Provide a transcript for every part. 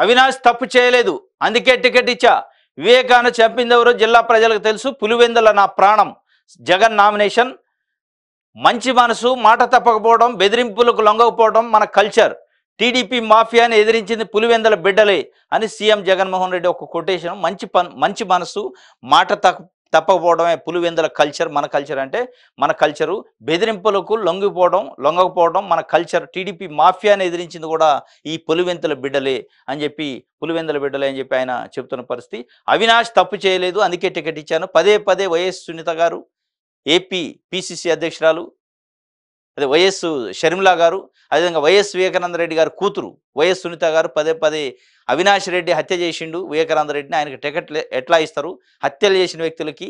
అవినాష్ తప్పు చేయలేదు, అందుకే టికెట్ ఇచ్చా. వివేకాన్ని చంపిందెవరో జిల్లా ప్రజలకు తెలుసు. పులివెందుల నా ప్రాణం. జగన్ నామినేషన్. మంచి మనసు, మాట తప్పకపోవడం, బెదిరింపులకు లొంగకపోవడం మన కల్చర్. టీడీపీ మాఫియాని ఎదిరించింది పులివెందుల బిడ్డలే అని సీఎం జగన్మోహన్ రెడ్డి ఒక కొటేషన్. మంచి మనసు, మాట తప్పకపోవడమే పులివెందుల కల్చర్. మన కల్చర్ అంటే మన కల్చరు. బెదిరింపులకు లొంగకపోవడం మన కల్చర్. టీడీపీ మాఫియాని ఎదిరించింది కూడా ఈ పులివెందుల బిడ్డలే అని చెప్పి ఆయన చెబుతున్న పరిస్థితి. అవినాష్ తప్పు చేయలేదు, అందుకే టికెట్ ఇచ్చాను. పదే పదే వైఎస్ సునీత గారు, ఏపీ పిసిసి అధ్యక్షురాలు, అదే వైఎస్ షర్మిల గారు, అదేవిధంగా వైఎస్ వివేకానంద రెడ్డి గారు కూతురు వైఎస్ సునీత గారు పదే పదే అవినాష్ రెడ్డి హత్య చేసిండు వివేకానంద రెడ్డిని, ఆయనకు టికెట్ ఎట్లా ఇస్తారు, హత్యలు చేసిన వ్యక్తులకి,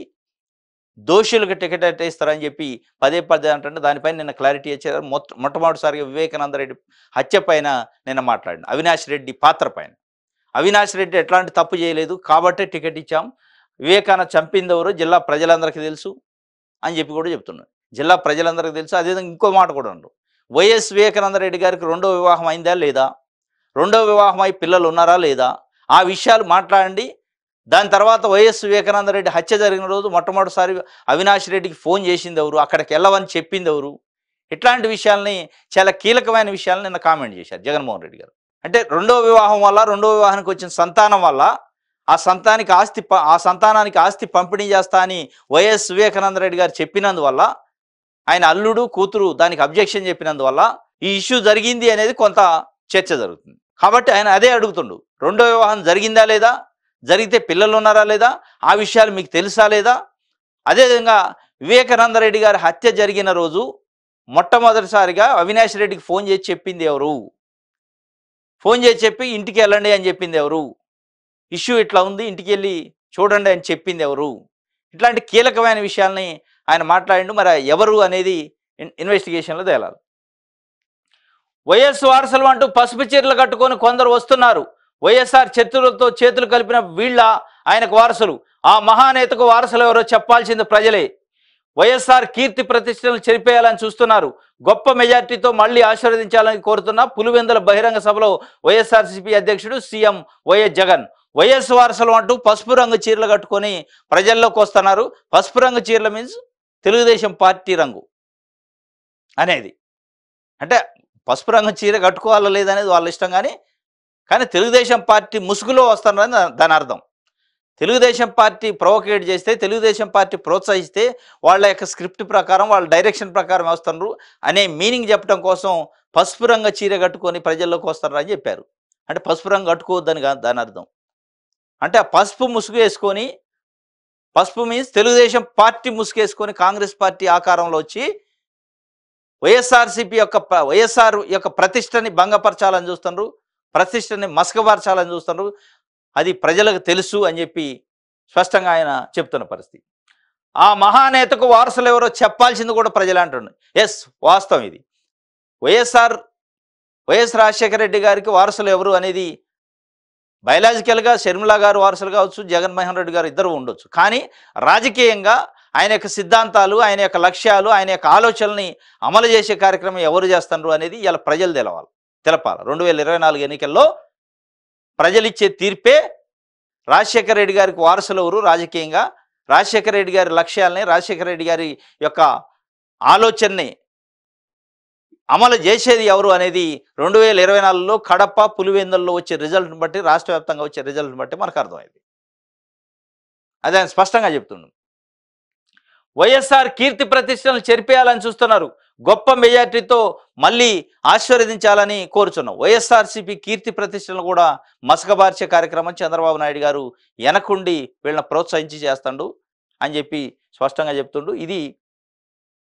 దోషులకు టికెట్ ఎట్లా ఇస్తారని చెప్పి పదే పదే అంటే దానిపైన నిన్న క్లారిటీ ఇచ్చారు. మొట్టమొదటిసారిగా వివేకానంద రెడ్డి హత్య పైన నిన్న మాట్లాడిన, అవినాష్ రెడ్డి పాత్ర పైన. అవినాష్ రెడ్డి ఎట్లాంటి తప్పు చేయలేదు కాబట్టే టికెట్ ఇచ్చాం. వివేకానంద చంపిందెవరో జిల్లా ప్రజలందరికీ తెలుసు అని చెప్పి కూడా చెప్తున్నాడు. జిల్లా ప్రజలందరికీ తెలుసు. అదేవిధంగా ఇంకో మాట కూడా ఉండరు. వైఎస్ వివేకానంద రెడ్డి గారికి రెండో వివాహం అయిందా లేదా, రెండో వివాహం అయి పిల్లలు ఉన్నారా లేదా, ఆ విషయాలు మాట్లాడండి. దాని తర్వాత వైఎస్ వివేకానంద రెడ్డి హత్య జరిగిన రోజు మొట్టమొదటిసారి అవినాష్ రెడ్డికి ఫోన్ చేసింది ఎవరు, అక్కడికి వెళ్ళవని చెప్పింది ఎవరు, ఇట్లాంటి విషయాల్ని, చాలా కీలకమైన విషయాలను నిన్న కామెంట్ చేశారు జగన్మోహన్ రెడ్డి గారు. అంటే రెండో వివాహం వల్ల, రెండో వివాహానికి వచ్చిన సంతానం వల్ల ఆ సంతానానికి ఆస్తి పంపిణీ చేస్తా అని వైఎస్ వివేకానంద రెడ్డి గారు చెప్పినందువల్ల, ఆయన అల్లుడు కూతురు దానికి అబ్జెక్షన్ చెప్పినందువల్ల ఈ ఇష్యూ జరిగింది అనేది కొంత చర్చ జరుగుతుంది. కాబట్టి ఆయన అదే అడుగుతుండు, రెండో వివాహం జరిగిందా లేదా, జరిగితే పిల్లలు ఉన్నారా లేదా, ఆ విషయాలు మీకు తెలుసా లేదా. అదేవిధంగా వివేకానంద రెడ్డి గారి హత్య జరిగిన రోజు మొట్టమొదటిసారిగా అవినాష్ రెడ్డికి ఫోన్ చేసి చెప్పింది ఎవరు, ఫోన్ చేసి చెప్పి ఇంటికి వెళ్ళండి అని చెప్పింది ఎవరు, ఇష్యూ ఇట్లా ఉంది ఇంటికి వెళ్ళి చూడండి అని చెప్పింది ఎవరు, ఇట్లాంటి కీలకమైన విషయాల్ని ఆయన మాట్లాడిండు. మరి ఎవరు అనేది ఇన్వెస్టిగేషన్లో తేలాలి. వైఎస్ వారసులు అంటూ పసుపు చీరలు కట్టుకొని కొందరు వస్తున్నారు. వైఎస్ఆర్ చేతులు కలిపిన వీళ్ళ ఆయనకు వారసులు. ఆ మహానేతకు వారసులు ఎవరో చెప్పాల్సింది ప్రజలే. వైఎస్ఆర్ కీర్తి ప్రతిష్టలను చెరిపేయాలని చూస్తున్నారు. గొప్ప మెజార్టీతో మళ్లీ ఆశీర్వదించాలని కోరుతున్న పులివెందుల బహిరంగ సభలో వైఎస్ఆర్సీపీ అధ్యక్షుడు సీఎం వైఎస్ జగన్ వైఎస్ వారసులు అంటూ పసుపు రంగు చీరలు కట్టుకొని ప్రజల్లోకి వస్తున్నారు. పసుపు రంగు చీరలు మీన్స్ తెలుగుదేశం పార్టీ రంగు అనేది. అంటే పసుపు రంగు చీర కట్టుకోవాలా లేదనేది వాళ్ళ ఇష్టం, కానీ తెలుగుదేశం పార్టీ ముసుగులో వస్తున్నారని దాని అర్థం. తెలుగుదేశం పార్టీ ప్రొవోకేట్ చేస్తే, తెలుగుదేశం పార్టీ ప్రోత్సహిస్తే వాళ్ళ యొక్క స్క్రిప్ట్ ప్రకారం, వాళ్ళ డైరెక్షన్ ప్రకారం వస్తున్నారు అనే మీనింగ్ చెప్పడం కోసం పసుపు రంగు చీర కట్టుకొని ప్రజల్లోకి వస్తున్నారు అని చెప్పారు. అంటే పసుపు రంగు కట్టుకోవద్దని కాదు దాని అర్థం. అంటే ఆ పసుపు ముసుగు వేసుకొని, పసుపు మీన్స్ తెలుగుదేశం పార్టీ ముసుగు వేసుకొని కాంగ్రెస్ పార్టీ ఆకారంలో వచ్చి వైఎస్ఆర్ యొక్క ప్రతిష్టని భంగపరచాలని చూస్తున్నారు, ప్రతిష్టని మసకపరచాలని చూస్తున్నారు. అది ప్రజలకు తెలుసు అని చెప్పి స్పష్టంగా ఆయన చెప్తున్న పరిస్థితి. ఆ మహానేతకు వారసులు ఎవరో చెప్పాల్సింది కూడా ప్రజలు అంటున్నారు. ఎస్, వాస్తవం ఇది. వైఎస్ రాజశేఖర రెడ్డి గారికి వారసులు ఎవరు అనేది బయలాజికల్గా షర్మిల గారు వారసులు కావచ్చు, జగన్మోహన్ రెడ్డి గారు ఇద్దరు ఉండొచ్చు. కానీ రాజకీయంగా ఆయన యొక్క సిద్ధాంతాలు, ఆయన యొక్క లక్ష్యాలు, ఆయన యొక్క ఆలోచనల్ని అమలు చేసే కార్యక్రమం ఎవరు చేస్తున్నారు అనేది ఇలా ప్రజలు తెలపాలి. 2024 ఎన్నికల్లో ప్రజలిచ్చే తీర్పే రాజశేఖర రెడ్డి గారికి వారసులు ఎవరు, రాజకీయంగా రాజశేఖర రెడ్డి గారి లక్ష్యాలని, రాజశేఖర రెడ్డి గారి యొక్క ఆలోచనని అమలు చేసేది ఎవరు అనేది 2024లో కడప, పులివెందుల్లో వచ్చే రిజల్ట్ని బట్టి, రాష్ట్ర వ్యాప్తంగా వచ్చే రిజల్ట్ని బట్టి మనకు అర్థమైంది. అదే ఆయన స్పష్టంగా చెప్తున్నాడు. వైఎస్ఆర్ కీర్తి ప్రతిష్టలను చెరిపేయాలని చూస్తున్నారు. గొప్ప మెజార్టీతో మళ్ళీ ఆశీర్వదించాలని కోరుచున్నాం. వైఎస్ఆర్సీపీ కీర్తి ప్రతిష్టలను కూడా మసకబార్చే కార్యక్రమం చంద్రబాబు నాయుడు గారు వెనకుండి వీళ్ళని ప్రోత్సహించి చేస్తాడు అని చెప్పి స్పష్టంగా చెప్తుండు. ఇది